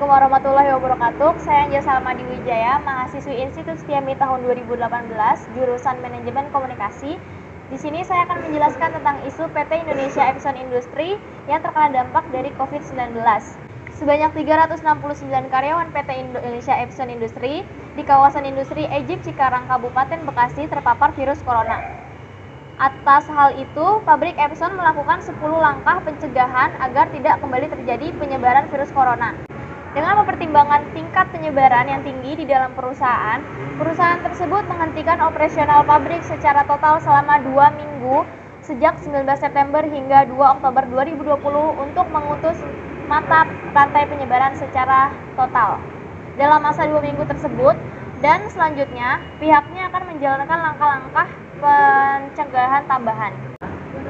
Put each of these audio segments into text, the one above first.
Assalamualaikum warahmatullahi wabarakatuh. Saya Anja Salmadi Wijaya, mahasiswi Institut Setiami tahun 2018, jurusan Manajemen Komunikasi. Di sini saya akan menjelaskan tentang isu PT Indonesia Epson Industri yang terkena dampak dari COVID-19. Sebanyak 369 karyawan PT Indonesia Epson Industri di kawasan industri Egypt Cikarang, Kabupaten Bekasi terpapar virus corona. Atas hal itu, pabrik Epson melakukan 10 langkah pencegahan agar tidak kembali terjadi penyebaran virus corona. Dengan mempertimbangkan tingkat penyebaran yang tinggi di dalam perusahaan tersebut menghentikan operasional pabrik secara total selama 2 minggu sejak 19 September hingga 2 Oktober 2020 untuk memutus mata rantai penyebaran secara total. Dalam masa 2 minggu tersebut dan selanjutnya, pihaknya akan menjalankan langkah-langkah pencegahan tambahan.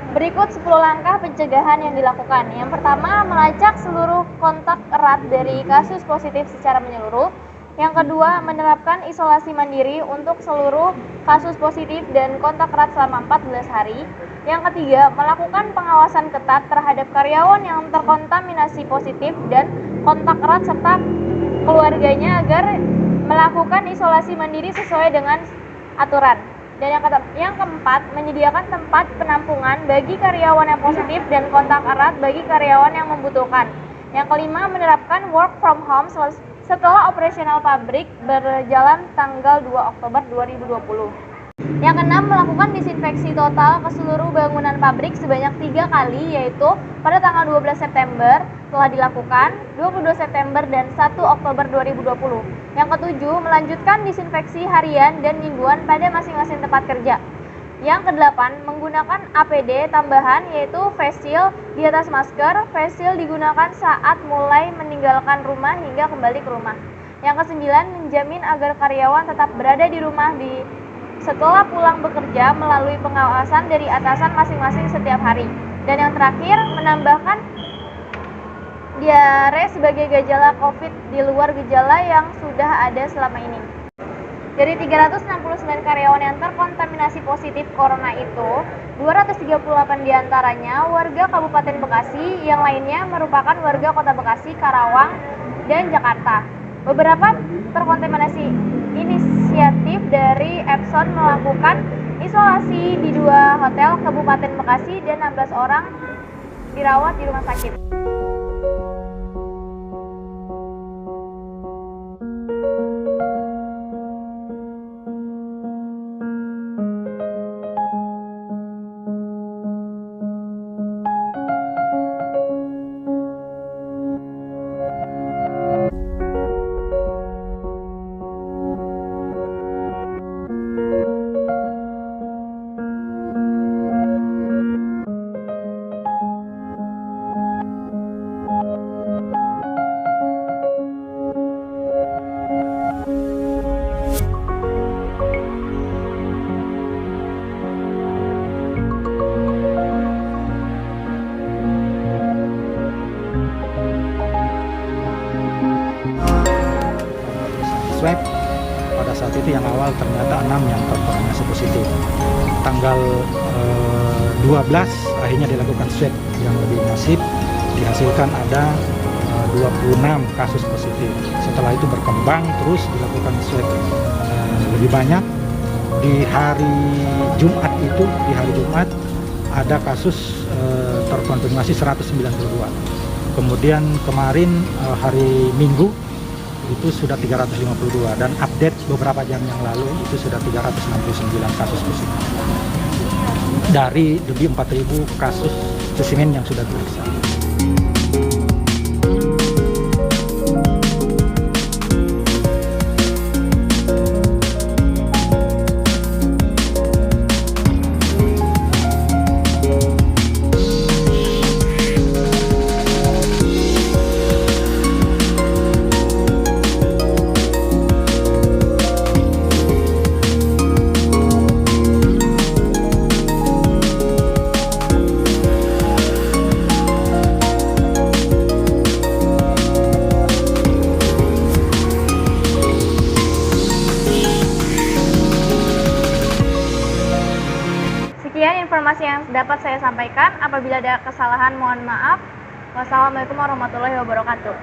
Berikut 10 langkah pencegahan yang dilakukan. Yang pertama, melacak seluruh kontak erat dari kasus positif secara menyeluruh. Yang kedua, menerapkan isolasi mandiri untuk seluruh kasus positif dan kontak erat selama 14 hari. Yang ketiga, melakukan pengawasan ketat terhadap karyawan yang terkontaminasi positif dan kontak erat serta keluarganya agar melakukan isolasi mandiri sesuai dengan aturan. Dan yang keempat, menyediakan tempat penampungan bagi karyawan yang positif dan kontak erat bagi karyawan yang membutuhkan. Yang kelima, menerapkan work from home setelah operasional pabrik berjalan tanggal 2 Oktober 2020. Yang keenam, melakukan disinfeksi total ke seluruh bangunan pabrik sebanyak 3 kali, yaitu pada tanggal 12 September telah dilakukan, 22 September dan 1 Oktober 2020. Yang ketujuh, melanjutkan disinfeksi harian dan mingguan pada masing-masing tempat kerja. Yang kedelapan, menggunakan APD tambahan yaitu face shield di atas masker. Face shield digunakan saat mulai meninggalkan rumah hingga kembali ke rumah. Yang kesembilan, menjamin agar karyawan tetap berada di rumah setelah pulang bekerja melalui pengawasan dari atasan masing-masing setiap hari. Dan yang terakhir, menambahkan diare sebagai gejala COVID di luar gejala yang sudah ada selama ini. Dari 369 karyawan yang terkontaminasi positif corona itu, 238 diantaranya warga Kabupaten Bekasi, yang lainnya merupakan warga Kota Bekasi, Karawang, dan Jakarta. Beberapa terkontaminasi inisiatif dari Epson melakukan isolasi di 2 hotel Kabupaten Bekasi dan 16 orang dirawat di rumah sakit. Swab pada saat itu yang awal ternyata 6 yang terkonfirmasi positif. Tanggal 12 akhirnya dilakukan swab yang lebih masif, dihasilkan ada 26 kasus positif. Setelah itu berkembang terus dilakukan swab lebih banyak. Di hari Jumat ada kasus terkonfirmasi 192. Kemudian kemarin hari Minggu itu sudah 352 dan update beberapa jam yang lalu itu sudah 369 kasus positif dari lebih 4.000 kasus spesimen yang sudah diperiksa. Sekian informasi yang dapat saya sampaikan. Apabila ada kesalahan, mohon maaf. Wassalamualaikum warahmatullahi wabarakatuh.